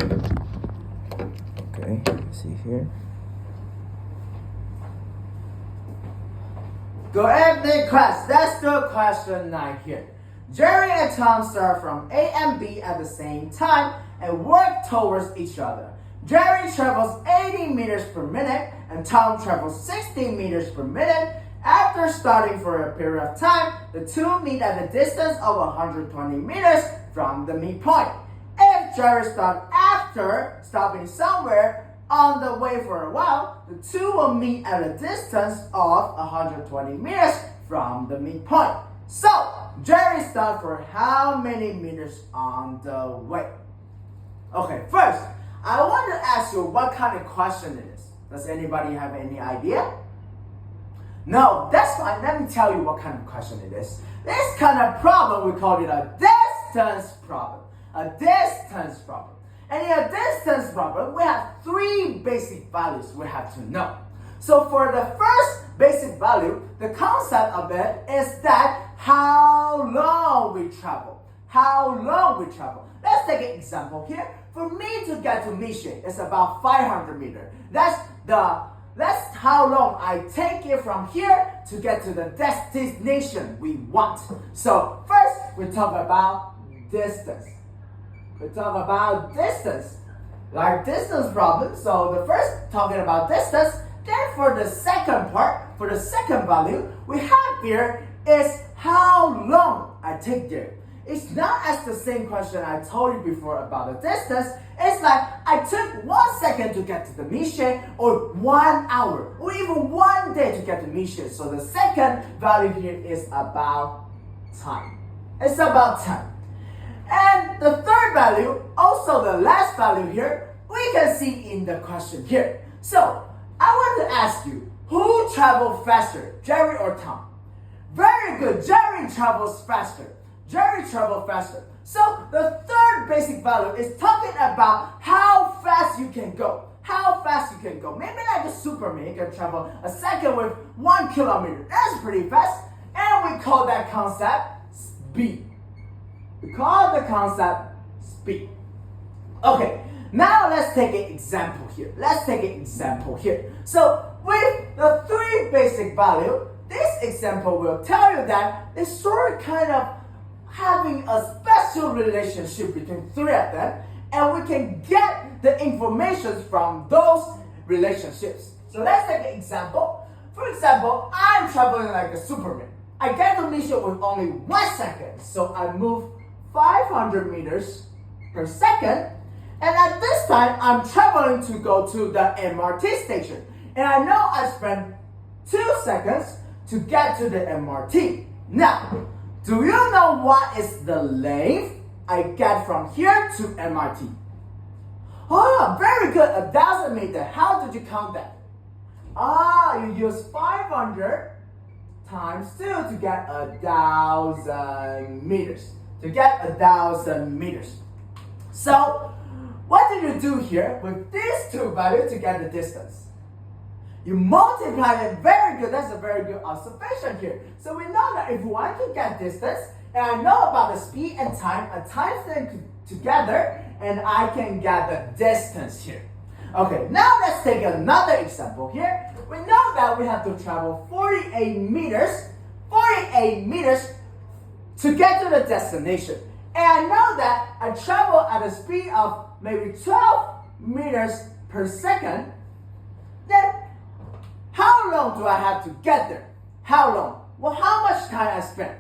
Okay, see here. Good evening, class. Let's do question 9 here. Jerry and Tom start from A and B at the same time and work towards each other. Jerry travels 80 meters per minute and Tom travels 60 meters per minute. After starting for a period of time, the two meet at a distance of 120 meters from the midpoint. If Jerry starts after stopping somewhere on the way for a while, the two will meet at a distance of 120 meters from the midpoint. So, Jerry stopped for how many meters on the way? Okay, first, I want to ask you what kind of question it is. Does anybody have any idea? No, that's fine. Let me tell you what kind of question it is. This kind of problem, we call it a distance problem. A distance problem. And in a distance problem, we have three basic values we have to know. So for the first basic value, the concept of it is that how long we travel. How long we travel. Let's take an example here. For me to get to Mission, it's about 500 meters. That's how long I take it from here to get to the destination we want. So first, we talk about distance. We talk about distance, like distance problem. So the first talking about distance. Then for the second part, for the second value we have here is how long I take there. It's not as the same question I told you before about the distance. It's like I took 1 second to get to the mission, or 1 hour, or even 1 day to get to mission. So the second value here is about time. It's about time. And the third value, also the last value here, we can see in the question here. So I want to ask you, who travels faster, Jerry or Tom? Very good, Jerry travels faster. Jerry travels faster. So the third basic value is talking about how fast you can go. How fast you can go. Maybe like a Superman, you can travel a second with 1 kilometer. That's pretty fast. And we call that concept speed. We call the concept speed. Okay, now let's take an example here. So with the three basic value, this example will tell you that it's sort of kind of having a special relationship between three of them, and we can get the information from those relationships. So let's take an example. For example, I'm traveling like a Superman. I get to mission with only 1 second, so I move 500 meters per second, and at this time I'm traveling to go to the MRT station, and I know I spent 2 seconds to get to the MRT. Now, do you know what is the length I get from here to MRT? Oh, very good, 1,000 meters. How did you count that? You use 500 times 2 to get 1,000 meters. So, what did you do here with these two values to get the distance? You multiply it. Very good. That's a very good observation here. So we know that if we want to get distance, and I know about the speed and time, I times them together, and I can get the distance here. Okay, now let's take another example here. We know that we have to travel 48 meters to get to the destination. And I know that I travel at a speed of maybe 12 meters per second. Then, how long do I have to get there? How long? Well, how much time I spent?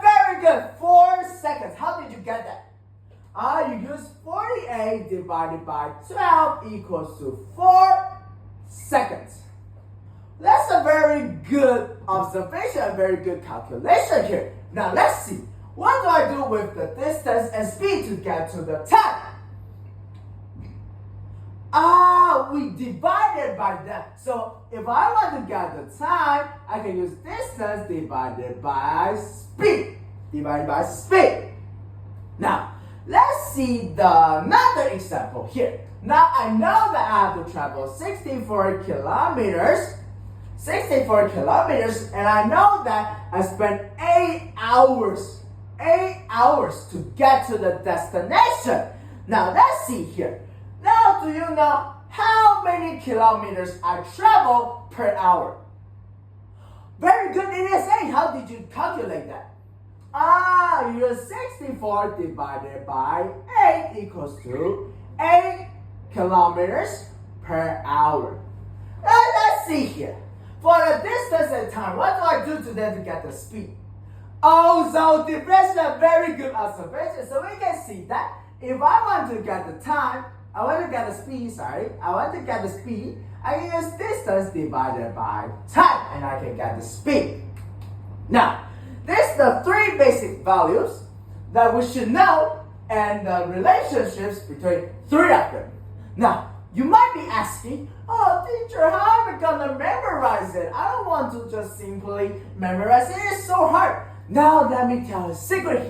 Very good. 4 seconds. How did you get that? You use 48 divided by 12 equals to 4 seconds. That's a very good observation, a very good calculation here. Now let's see. What do I do with the distance and speed to get to the time? We divided by that. So if I want to get the time, I can use distance divided by speed. Now, let's see another example here. Now I know that I have to travel 64 kilometers, and I know that I spent 8 hours hours to get to the destination. Now let's see here. Now do you know how many kilometers I travel per hour? Very good, it is 8. How did you calculate that? You use 64 divided by 8 equals to 8 kilometers per hour. Now let's see here. For the distance and time, what do I do to them to get the speed? Oh, so division, very good observation. So we can see that if I want to get the time, I want to get the speed, I can use distance divided by time, and I can get the speed. Now, these are the 3 basic values that we should know and the relationships between 3 of them. Now, you might be asking, oh teacher, how am I gonna memorize it? I don't want to just simply memorize it. It's so hard. Now let me tell you a secret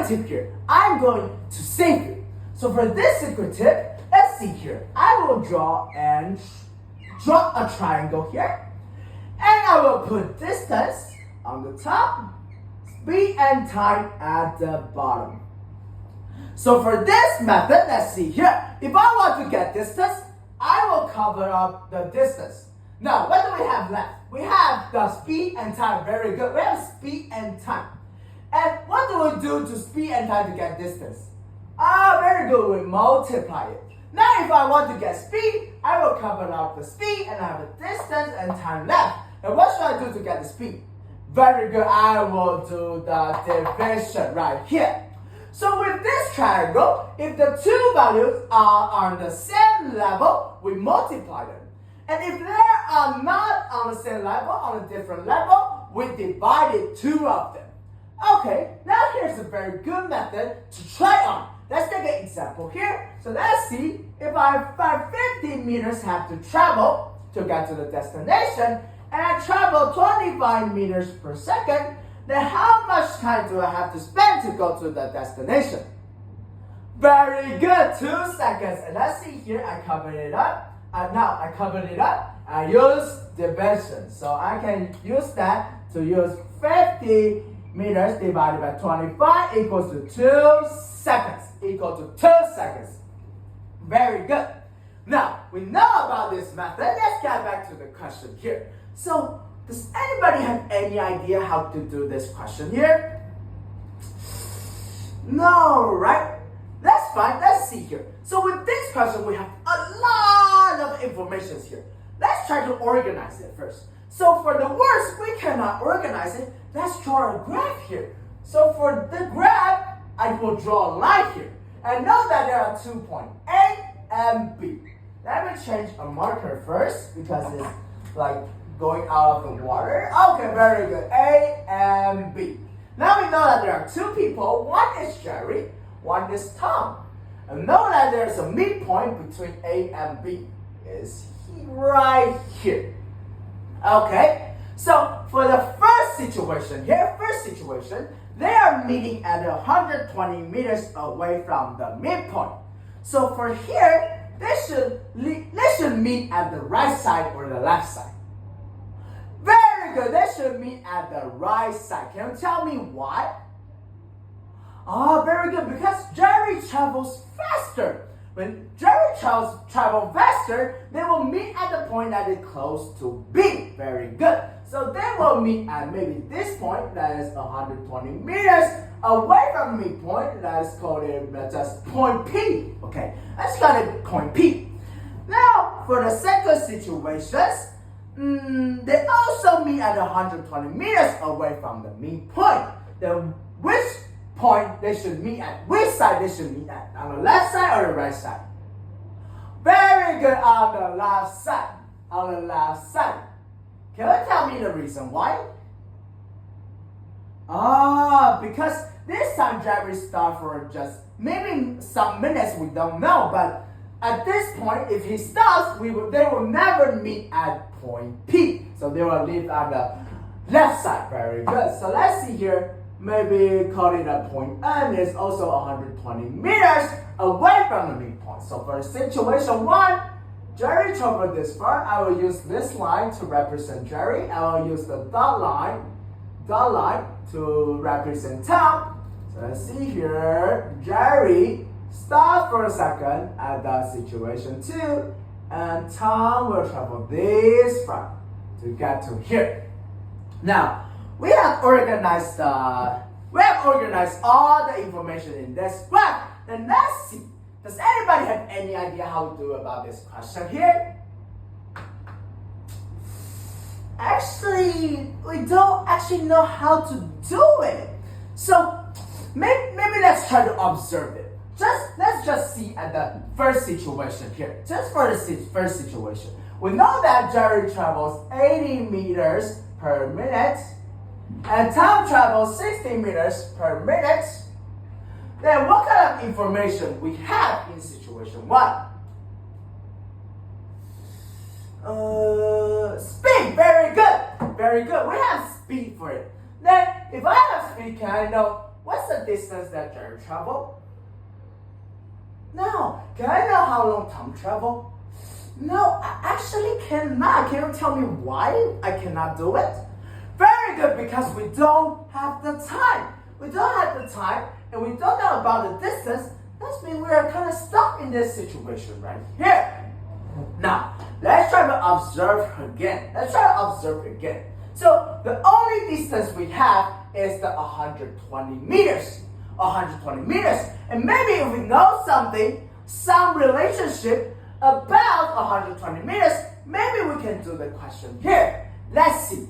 tip here. I'm going to save you. So for this secret tip, let's see here. I will draw a triangle here. And I will put distance on the top, speed and time at the bottom. So for this method, let's see here. If I want to get distance, I will cover up the distance. Now, what do we have left? We have the speed and time. Very good. We have speed and time. And what do we do to speed and time to get distance? Very good. We multiply it. Now, if I want to get speed, I will cover up the speed and I have a distance and time left. And what should I do to get the speed? Very good. I will do the division right here. So with this triangle, if the 2 values are on the same level, we multiply them. And if they are not on the same level, on a different level, we divided 2 of them. Okay, now here's a very good method to try on. Let's take an example here. So let's see if I have 550 meters have to travel to get to the destination, and I travel 25 meters per second, then how much time do I have to spend to go to the destination? Very good, 2 seconds. And let's see here, I covered it up. I use division. So I can use that to use 50 meters divided by 25 equals to 2 seconds. Very good. Now, we know about this method. Let's get back to the question here. So, does anybody have any idea how to do this question here? No, right? That's fine. Let's see here. So with this question, we have a lot of information here. Let's try to organize it first. So for the words, we cannot organize it. Let's draw a graph here. So for the graph, I will draw a line here. And know that there are 2 points, A and B. Let me change a marker first because it's like going out of the water. Okay, very good. A and B. Now we know that there are 2 people. One is Jerry, one is Tom. And know that there's a midpoint between A and B. Is right here. Okay, so for the first situation here, they are meeting at 120 meters away from the midpoint. So for here, they should meet at the right side or the left side. Very good. They should meet at the right side. Can you tell me why? Very good. Because Jerry travels faster. When Jerry travels faster, they will meet at the point that is close to B. Very good. So they will meet at maybe this point that is 120 meters away from the midpoint. Let's call it just point P. Okay, let's call it point P. Now, for the second situations, they also meet at 120 meters away from the midpoint. Then which point they should meet at? Which side they should meet at? On the left side or the right side? Very good, on the left side. On the left side. Can you tell me the reason why? Because this time Jerry stopped for just maybe some minutes, we don't know, but at this point, if he stops, they will never meet at point P. So they will live on the left side. Very good. So let's see here. Maybe call it a point N is also 120 meters away from the midpoint. So for situation 1, Jerry traveled this far. I will use this line to represent Jerry. I will use the dot line to represent Tom. So let's see here. Jerry, stop for a second at that situation 2. And Tom will travel this far to get to here. Now, we have organized all the information in this graph. Then let's see. Does anybody have any idea how to do about this question here? Actually, we don't actually know how to do it. So maybe let's try to observe it. Let's just see at the first situation here. Just for the first situation. We know that Jerry travels 80 meters per minute and Tom travels 60 meters per minute. Then what kind of information we have in situation 1? Speed, very good. Very good. We have speed for it. Then if I have speed, can I know what's the distance that Jerry traveled? No. Can I know how long Tom traveled? No, I actually cannot. Can you tell me why I cannot do it? Very good, because we don't have the time. We don't have the time and we don't know about the distance. That means we are kind of stuck in this situation right here. Now, let's try to observe again. So the only distance we have is the 120 meters. 120 meters. And maybe if we know something, some relationship about 120 meters, maybe we can do the question here. Let's see.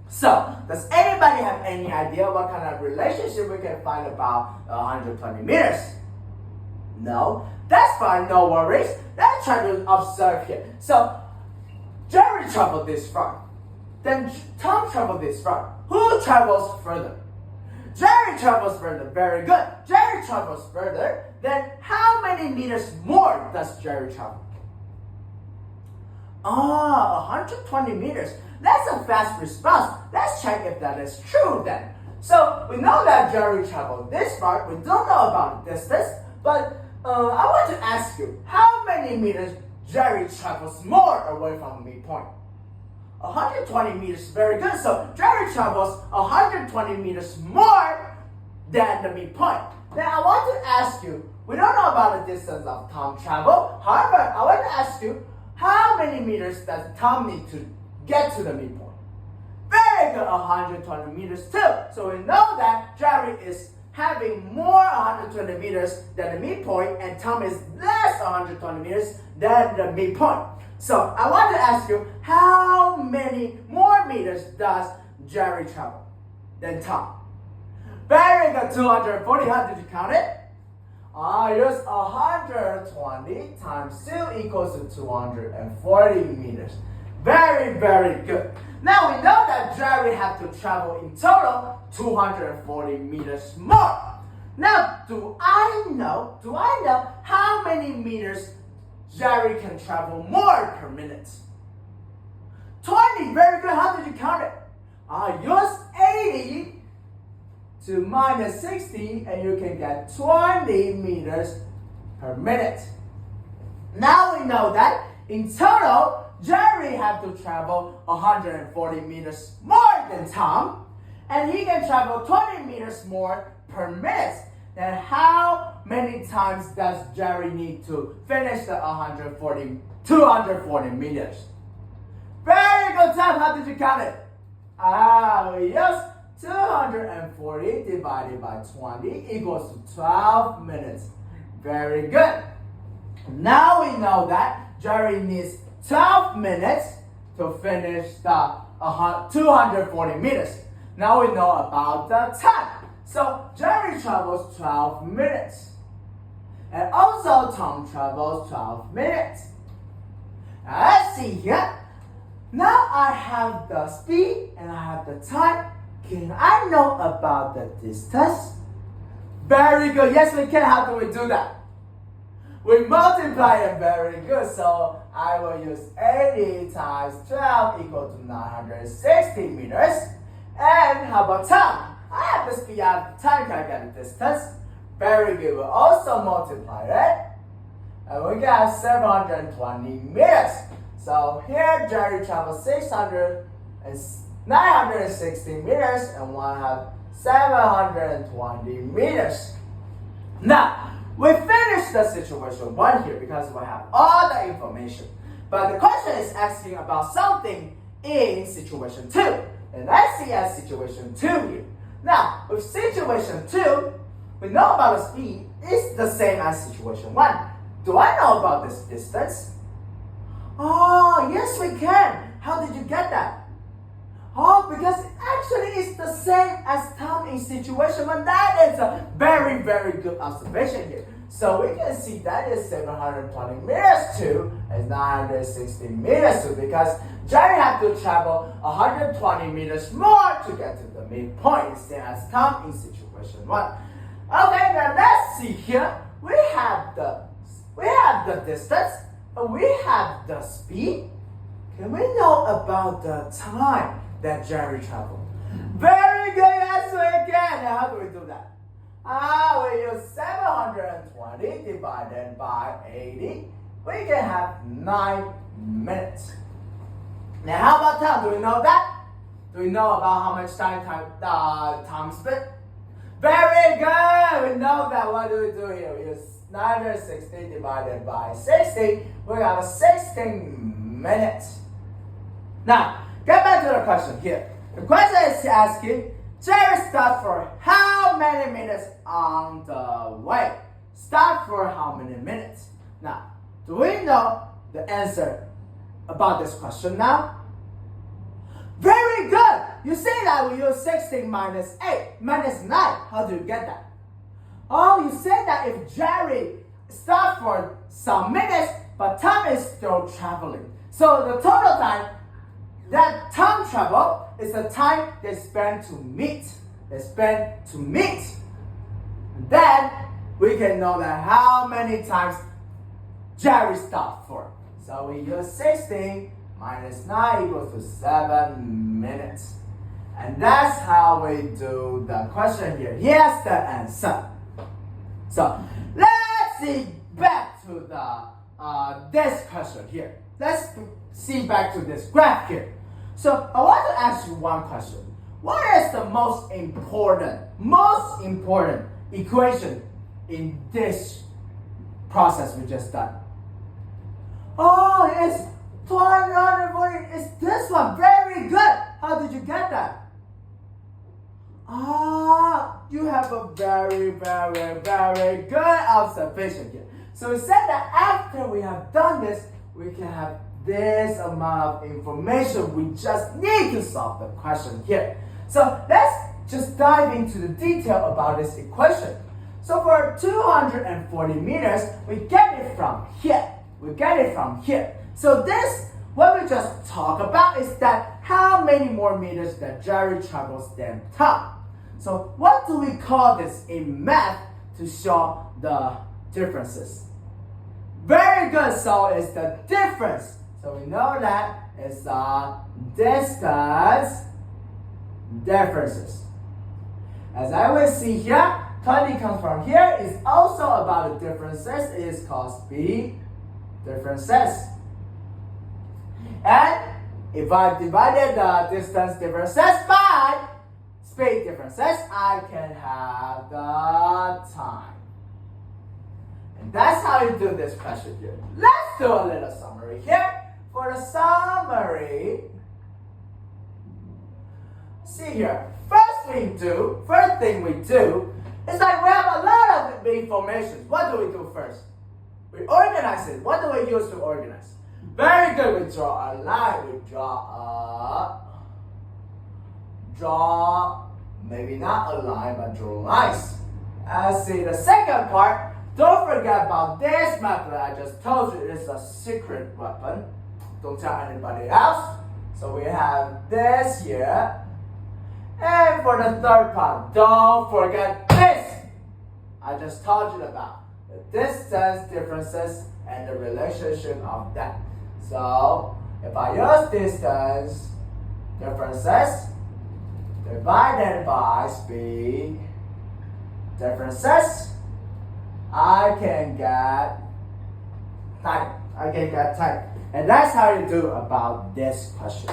So, does anybody have any idea what kind of relationship we can find about 120 meters? No? That's fine, no worries. Let's try to observe here. So, Jerry traveled this far. Then Tom traveled this far. Who travels further? Jerry travels further. Very good. Jerry travels further. Then how many meters more does Jerry travel? 120 meters. That's a fast response. Let's check if that is true then. So we know that Jerry traveled this far. We don't know about the distance. But I want to ask you, how many meters Jerry travels more away from the midpoint? 120 meters, very good. So Jerry travels 120 meters more than the midpoint. Now I want to ask you, we don't know about the distance of Tom travel. However, I want to ask you, how many meters does Tom need to get to the midpoint? Very good, 120 meters too. So we know that Jerry is having more 120 meters than the midpoint and Tom is less 120 meters than the midpoint. So I want to ask you, how many more meters does Jerry travel than Tom? Very good, 240. How did you count it? Use 120 times 2 equals to 240 meters. Very, very good. Now we know that Jerry had to travel in total 240 meters more. Now, do I know how many meters Jerry can travel more per minute? 20, very good. How did you count it? Use 80 to minus 60 and you can get 20 meters per minute. Now we know that in total, Jerry had to travel 140 meters more than Tom, and he can travel 20 meters more per minute. Then how many times does Jerry need to finish the 240 meters? Very good, Tom. How did you count it? We use 240 divided by 20 equals to 12 minutes. Very good. Now we know that Jerry needs 12 minutes to finish the 240 meters. Now we know about the time. So Jerry travels 12 minutes. And also Tom travels 12 minutes. Now let's see here. Now I have the speed and I have the time. Can I know about the distance? Very good. Yes, we can. How do we do that? We multiply it. Very good. So I will use 80 times 12 equal to 960 meters. And how about time? I have the speed, I have the time, can I get the distance? Very good. We'll also multiply it. And we got 720 meters. So here Jerry travels 960 meters and one have 720 meters. Now, we finished the situation 1 here because we have all the information. But the question is asking about something in situation 2. And let's see at situation 2 here. Now, with situation 2, we know about the speed is the same as situation 1. Do I know about this distance? Oh, yes we can. How did you get that? Oh, because actually it's the same as time in situation 1. That is a very, very good observation here. So we can see that is 720 meters to is 960 meters to, because Jerry had to travel 120 meters more to get to the midpoint, same as Tom in situation 1. Okay, now let's see here. We have the distance, and we have the speed. Can we know about the time that Jerry traveled? Very good, yes we can. Now how do we do that? We use 720 divided by 80. We can have 9 minutes. Now how about time? Do we know that? Do we know about how much time spent? Very good. We know that. What do we do here? We use 960 divided by 60. We have 16 minutes. Now, get back to the question here. The question is asking, Jerry stopped for how many minutes on the way? Stop for how many minutes? Now, do we know the answer about this question now? Very good! You say that we use 16 minus 8 minus 9. How do you get that? Oh, you say that if Jerry stopped for some minutes, but Tom is still traveling. So the total time that Tom traveled is the time they spend to meet. And then we can know that how many times Jerry stopped for. So we use 16 minus 9 equals to 7 minutes. And that's how we do the question here. Here's the answer. So let's see back to the this question here. Let's see back to this graph here. So I want to ask you one question. What is the most important equation in this process we just done? Oh, it's 240. It's this one. Very good. How did you get that? You have a very, very, very good observation here. So we said that after we have done this, we can have this amount of information. We just need to solve the question here. So let's just dive into the detail about this equation. So for 240 meters, we get it from here. So this, what we just talked about is that how many more meters that Jerry travels than Tom. So what do we call this in math to show the differences? Very good. So it's the difference. So we know that it's distance differences. As I will see here, 20 comes from here. It's also about the differences. It is called speed differences. And if I divided the distance differences by speed differences, I can have the time. And that's how you do this question here. Let's do a little summary here. For the summary, see here, first thing we do is like we have a lot of information. What do we do first? We organize it. What do we use to organize? Very good. We draw a line. We draw maybe not a line, but draw lines. See the second part. Don't forget about this method I just told you. It is a secret weapon. Don't tell anybody else. So we have this here. And for the third part, don't forget this. I just told you about the distance differences and the relationship of that. So if I use distance differences divided by speed differences, I can get time. And that's how you do about this question.